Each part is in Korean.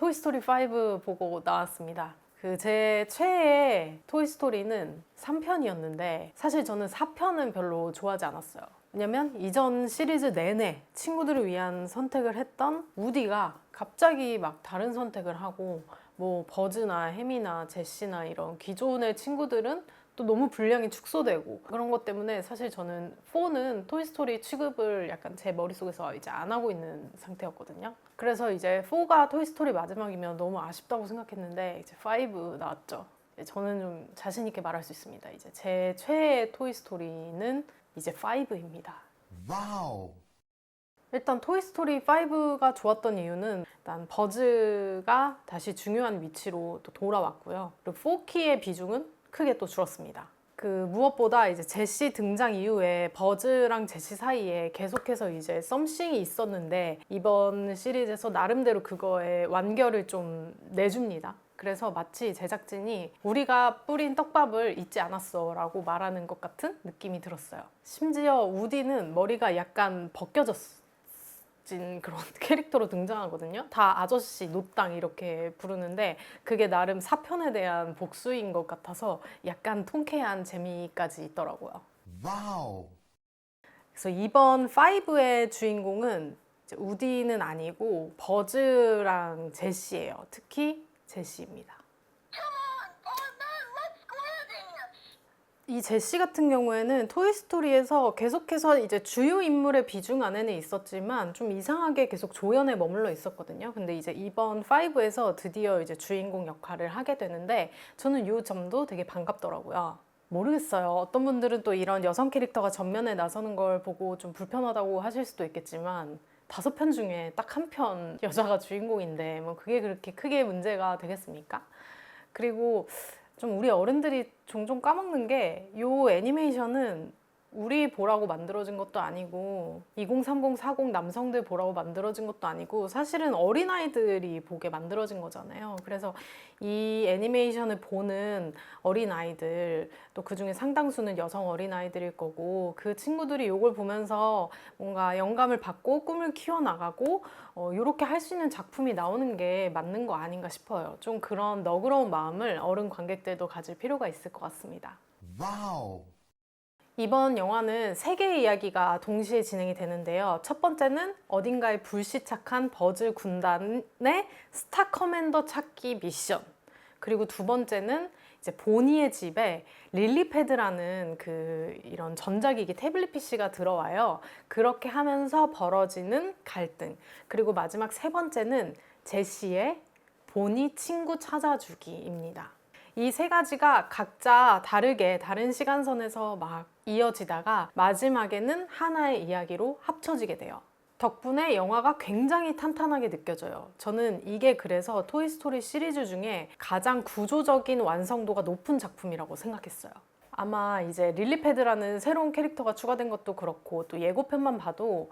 토이스토리 5 보고 나왔습니다. 제 최애 토이스토리는 3편이었는데 사실 저는 4편은 별로 좋아하지 않았어요. 왜냐면 이전 시리즈 내내 친구들을 위한 선택을 했던 우디가 갑자기 막 다른 선택을 하고 뭐 버즈나 해미나 제시나 이런 기존의 친구들은 또 너무 분량이 축소되고 그런 것 때문에 사실 저는 4는 토이스토리 취급을 약간 제 머릿속에서 이제 안 하고 있는 상태였거든요. 그래서 이제 4가 토이스토리 마지막이면 너무 아쉽다고 생각했는데 이제 5 나왔죠. 저는 좀 자신 있게 말할 수 있습니다. 이제 제 최애 토이스토리는 이제 5입니다. 와우. 일단 토이스토리 5가 좋았던 이유는 일단 버즈가 다시 중요한 위치로 또 돌아왔고요. 그리고 포키의 비중은 크게 또 줄었습니다. 무엇보다 이제 제시 등장 이후에 버즈랑 제시 사이에 계속해서 이제 썸씽이 있었는데 이번 시리즈에서 나름대로 그거에 완결을 좀 내줍니다. 그래서 마치 제작진이 우리가 뿌린 떡밥을 잊지 않았어 라고 말하는 것 같은 느낌이 들었어요. 심지어 우디는 머리가 약간 벗겨졌진 그런 캐릭터로 등장하거든요. 다 아저씨, 노땅 이렇게 부르는데 그게 나름 4편에 대한 복수인 것 같아서 약간 통쾌한 재미까지 있더라고요. 와우. 그래서 이번 5의 주인공은 이제 우디는 아니고 버즈랑 제시예요. 특히 제시입니다. 이 제시 같은 경우에는 토이스토리에서 계속해서 이제 주요 인물의 비중 안에는 있었지만 좀 이상하게 계속 조연에 머물러 있었거든요. 근데 이제 이번 5에서 드디어 이제 주인공 역할을 하게 되는데 저는 이 점도 되게 반갑더라고요. 모르겠어요. 어떤 분들은 또 이런 여성 캐릭터가 전면에 나서는 걸 보고 좀 불편하다고 하실 수도 있겠지만 5편 중에 딱 한 편 여자가 주인공인데 뭐 그게 그렇게 크게 문제가 되겠습니까? 그리고 좀 우리 어른들이 종종 까먹는 게 이 애니메이션은 우리 보라고 만들어진 것도 아니고 2030, 40 남성들 보라고 만들어진 것도 아니고 사실은 어린아이들이 보게 만들어진 거잖아요. 그래서 이 애니메이션을 보는 어린아이들 또 그중에 상당수는 여성 어린아이들일 거고 그 친구들이 이걸 보면서 뭔가 영감을 받고 꿈을 키워나가고 이렇게 할 수 있는 작품이 나오는 게 맞는 거 아닌가 싶어요. 좀 그런 너그러운 마음을 어른 관객들도 가질 필요가 있을 것 같습니다. 와우. 이번 영화는 3개의 이야기가 동시에 진행이 되는데요. 첫 번째는 어딘가에 불시착한 버즈 군단의 스타 커맨더 찾기 미션. 그리고 두 번째는 이제 보니의 집에 릴리패드라는 이런 전자기기 태블릿 PC가 들어와요. 그렇게 하면서 벌어지는 갈등. 그리고 마지막 세 번째는 제시의 보니 친구 찾아주기입니다. 이 세 가지가 각자 다르게 다른 시간선에서 막 이어지다가 마지막에는 하나의 이야기로 합쳐지게 돼요. 덕분에 영화가 굉장히 탄탄하게 느껴져요. 저는 이게 그래서 토이스토리 시리즈 중에 가장 구조적인 완성도가 높은 작품이라고 생각했어요. 아마 이제 릴리패드라는 새로운 캐릭터가 추가된 것도 그렇고 또 예고편만 봐도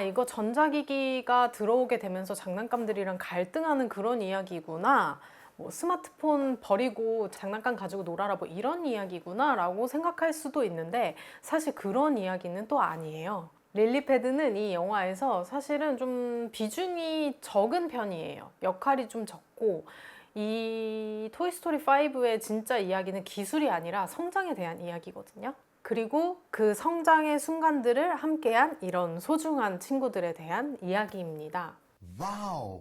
이거 전자기기가 들어오게 되면서 장난감들이랑 갈등하는 그런 이야기구나, 뭐 스마트폰 버리고 장난감 가지고 놀아라 뭐 이런 이야기구나 라고 생각할 수도 있는데 사실 그런 이야기는 또 아니에요. 릴리패드는 이 영화에서 사실은 좀 비중이 적은 편이에요. 역할이 좀 적고 이 토이스토리 5의 진짜 이야기는 기술이 아니라 성장에 대한 이야기거든요. 그리고 그 성장의 순간들을 함께한 이런 소중한 친구들에 대한 이야기입니다. 와우.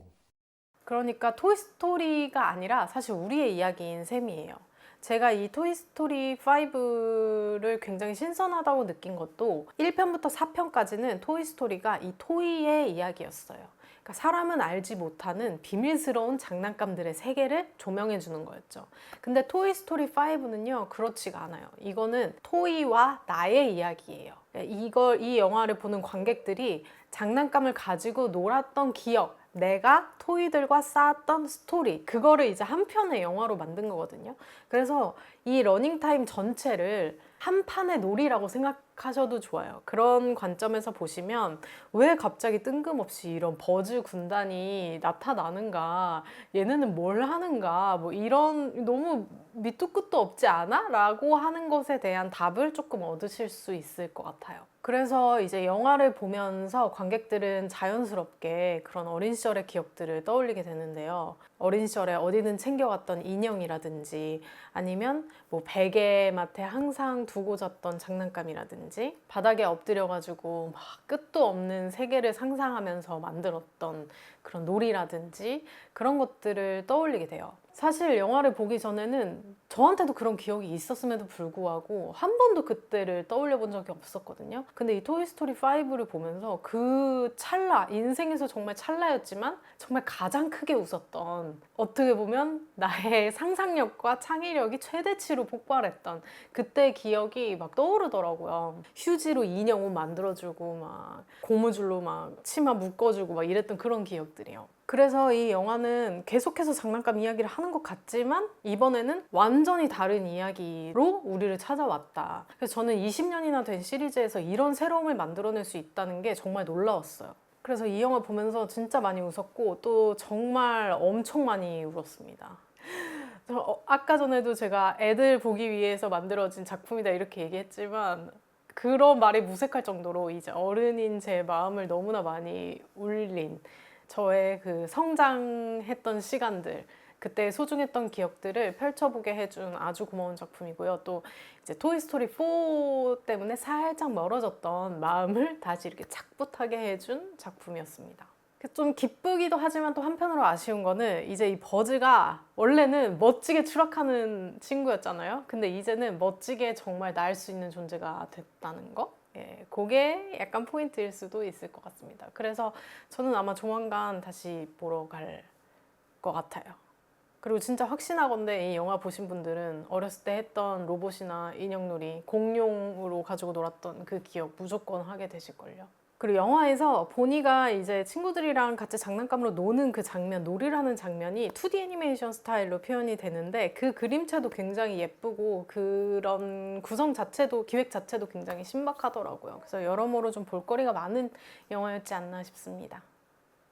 그러니까 토이스토리가 아니라 사실 우리의 이야기인 셈이에요. 제가 이 토이스토리 5를 굉장히 신선하다고 느낀 것도 1편부터 4편까지는 토이스토리가 이 토이의 이야기였어요. 그러니까 사람은 알지 못하는 비밀스러운 장난감들의 세계를 조명해 주는 거였죠. 근데 토이스토리 5는요 그렇지가 않아요. 이거는 토이와 나의 이야기예요. 이 영화를 보는 관객들이 장난감을 가지고 놀았던 기억, 내가 토이들과 쌓았던 스토리, 그거를 이제 한 편의 영화로 만든 거거든요. 그래서 이 러닝타임 전체를 한 판의 놀이라고 생각하면 생각하셔도 좋아요. 그런 관점에서 보시면 왜 갑자기 뜬금없이 이런 버즈 군단이 나타나는가, 얘네는 뭘 하는가, 뭐 이런 너무 밑도 끝도 없지 않아? 라고 하는 것에 대한 답을 조금 얻으실 수 있을 것 같아요. 그래서 이제 영화를 보면서 관객들은 자연스럽게 그런 어린 시절의 기억들을 떠올리게 되는데요. 어린 시절에 어디든 챙겨갔던 인형이라든지 아니면 뭐 베개맡에 항상 두고 잤던 장난감이라든지 바닥에 엎드려가지고 막 끝도 없는 세계를 상상하면서 만들었던 그런 놀이라든지 그런 것들을 떠올리게 돼요. 사실 영화를 보기 전에는 저한테도 그런 기억이 있었음에도 불구하고 한 번도 그때를 떠올려 본 적이 없었거든요. 근데 이 토이스토리 5를 보면서 그 찰나, 인생에서 정말 찰나였지만 정말 가장 크게 웃었던, 어떻게 보면 나의 상상력과 창의력이 최대치로 폭발했던 그때 기억이 막 떠오르더라고요. 휴지로 인형 옷 만들어주고 막 고무줄로 막 치마 묶어주고 막 이랬던 그런 기억들이요. 그래서 이 영화는 계속해서 장난감 이야기를 하는 것 같지만 이번에는 완전히 다른 이야기로 우리를 찾아왔다. 그래서 저는 20년이나 된 시리즈에서 이런 새로움을 만들어낼 수 있다는 게 정말 놀라웠어요. 그래서 이 영화 보면서 진짜 많이 웃었고 또 정말 엄청 많이 울었습니다. 아까 전에도 제가 애들 보기 위해서 만들어진 작품이다 이렇게 얘기했지만 그런 말이 무색할 정도로 이제 어른인 제 마음을 너무나 많이 울린, 저의 그 성장했던 시간들, 그때 소중했던 기억들을 펼쳐보게 해준 아주 고마운 작품이고요. 또 이제 토이스토리 4 때문에 살짝 멀어졌던 마음을 다시 이렇게 착붙하게 해준 작품이었습니다. 좀 기쁘기도 하지만 또 한편으로 아쉬운 거는 이제 이 버즈가 원래는 멋지게 추락하는 친구였잖아요. 근데 이제는 멋지게 정말 날 수 있는 존재가 됐다는 거? 예, 그게 약간 포인트일 수도 있을 것 같습니다. 그래서 저는 아마 조만간 다시 보러 갈 것 같아요. 그리고 진짜 확신하건대 이 영화 보신 분들은 어렸을 때 했던 로봇이나 인형놀이, 공룡으로 가지고 놀았던 그 기억 무조건 하게 되실걸요. 그리고 영화에서 보니가 이제 친구들이랑 같이 장난감으로 노는 그 장면, 놀이를 하는 장면이 2D 애니메이션 스타일로 표현이 되는데 그 그림체도 굉장히 예쁘고 그런 구성 자체도, 기획 자체도 굉장히 신박하더라고요. 그래서 여러모로 좀 볼거리가 많은 영화였지 않나 싶습니다.